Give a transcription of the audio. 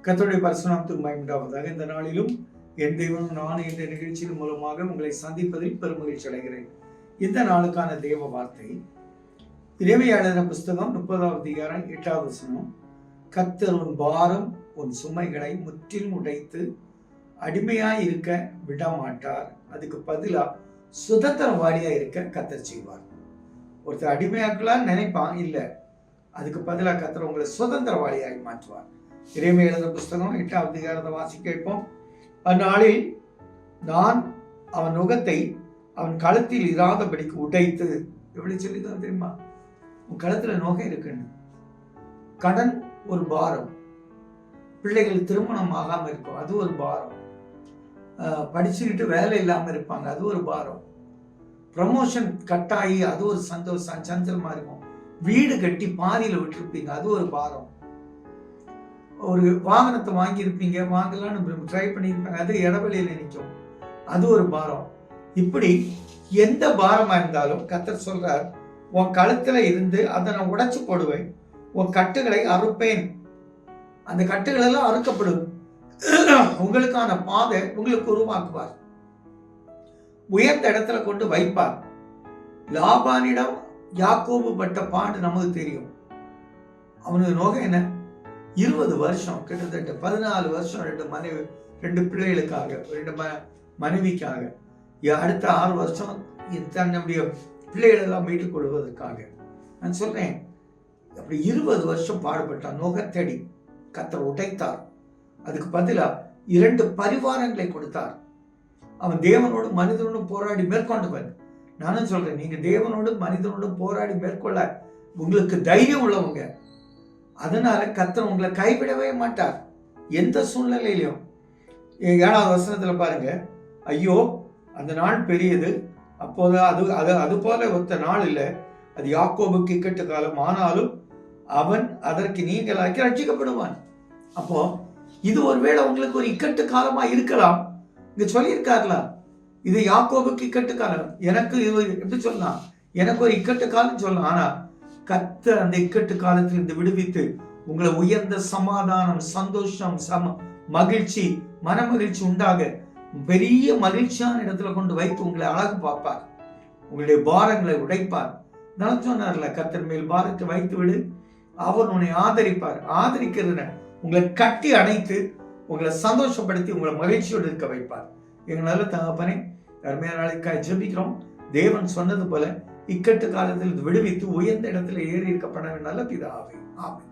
கர்த்தருடைய பரிசுநாமத்துக்கு மகிமை உண்டாவதாக. இந்த நாளிலும் என் தெய்வனும் நான் என்ற நிகழ்ச்சியின் மூலமாக உங்களை சந்திப்பதில் பெருமகிழ்ச்சி அடைகிறேன். இந்த நாளுக்கான தேவ வார்த்தை எரேமியா எழுதின புஸ்தகம் 30வது அதிகாரம் 8வது வசனம். கர்த்தர் உன் பாரம் உன் சுமைகளை முற்றிலும் உடைத்து அடிமையாய் இருக்க விட மாட்டார், அதுக்கு பதிலா சுதந்திரவாளியா இருக்க கர்த்தர் செய்வார். ஒருத்தர் அடிமையாக்கலாம் நினைப்பான், இல்ல, அதுக்கு பதிலாக கர்த்தர் உங்களை சுதந்திரவாளியாய் மாற்றுவார். எரேமியா எழுதின புஸ்தகம் 8வது அதிகாரத்தை வாசிக்க வைப்போம். அந்நாளில் நான் அவன் நுகத்தை அவன் கழுத்தில் இராதபடிக்கு உடைத்து, எப்படி சொல்லிதான் தெரியுமா? உன் கழுத்துல நுகை இருக்குன்னு, கடன் ஒரு பாரம், பிள்ளைகள் திருமணம் ஆகாம இருக்கும், அது ஒரு பாரம், படிச்சுக்கிட்டு வேலை இல்லாம இருப்பாங்க, அது ஒரு பாரம், ப்ரமோஷன் கட்டாயி அது ஒரு சந்தோஷம் சஞ்சலமா இருக்கும், வீடு கட்டி பாதியில விட்டுருப்பீங்க, அது ஒரு பாரம், ஒரு வாகனத்தை வாங்கியிருப்பீங்க, வாங்கலான்னு ட்ரை பண்ணியிருப்பாங்க, அது இடவெளியில நிற்கும், அது ஒரு பாரம். இப்படி எந்த பாரமா இருந்தாலும் கர்த்தர் சொல்றார், உன் கழுத்துல இருந்து அதை நான் உடைச்சு போடுவேன், உன் கட்டுகளை அறுப்பேன், அந்த கட்டுகள் எல்லாம் அறுக்கப்படும், உங்களுக்கான பாதை உங்களுக்கு உருவாக்குவார், உயர்ந்த இடத்துல கொண்டு வைப்பார். லாபானிடம் யாக்கோபு பட்ட பாடு நமக்கு தெரியும். அவனுக்கு நோக என்ன? 20 வருஷம், கிட்டத்தட்ட 14 வருஷம் ரெண்டு பிள்ளைகளுக்காக, 2 மனைவிக்காக, அடுத்த 6 வருஷம் தன்னுடைய பிள்ளைகள் எல்லாம் மீட்டுக் கொள்வதற்காக. நான் சொல்றேன், அப்படி 20 வருஷம் பாடுபட்டான். நுகத்தடி கர்த்தர் உடைத்தார், அதுக்கு பதிலா 2 பரிவாரங்களை கொடுத்தார். அவன் தேவனோடு மனிதனோடும் போராடி மேற்கொண்டவன். நானும் சொல்றேன், நீங்க தேவனோடு மனிதனோடும் போராடி மேற்கொள்ள உங்களுக்கு தைரியம் உள்ளவங்க, அதனால கர்த்தர் உங்களை கைவிடவே மாட்டார் எந்த சூழ்நிலையிலும். 7வது வசனத்துல பாருங்க, ஐயோ அந்த நாள் பெரியது, அப்போது அது போல ஒத்த நாள் இல்லை, அது யாக்கோபுக்கு இக்கட்டு காலம், ஆனாலும் அவன் அதற்கு நீங்களாக்கி ரட்சிக்கப்படுவான். அப்போ இது ஒருவேளை உங்களுக்கு ஒரு இக்கட்டு காலமா இருக்கலாம். இங்க சொல்லியிருக்காருல, இது யாக்கோபுக்கு இக்கட்டு காலம், எனக்கு இது எப்படி சொல்லலாம், எனக்கு ஒரு இக்கட்டு காலம் சொல்லலாம். ஆனா கர்த்தர் அந்த இக்கட்டு காலத்தில் இருந்து விடுவித்து உங்களை உயர்ந்த சமாதானம், சந்தோஷம், மகிழ்ச்சி, மன மகிழ்ச்சி உண்டாக பெரிய மகிழ்ச்சியான இடத்துல கொண்டு வைத்து உங்களை அழகு பார்ப்பார், உங்களுடைய பாரங்களை உடைப்பார். நான் சொன்னார்ல, கர்த்தர் மேல் பாரத்தை வைத்து விடு, அவர் உன்னை ஆதரிப்பார். ஆதரிக்கிறது உங்களை கட்டி அணைத்து உங்களை சந்தோஷப்படுத்தி உங்களை மகிழ்ச்சியோடு இருக்க வைப்பார். எங்கள் நல்ல தகப்பனே, அருமையான நாளைக்காய் ஜெபிக்கிறோம். தேவன் சொன்னது போல இக்கட்டு காலத்தில் விடுவித்து உயர்ந்த இடத்துல ஏறி இருக்கப்பட நல்ல பிதாவே, ஆமென்.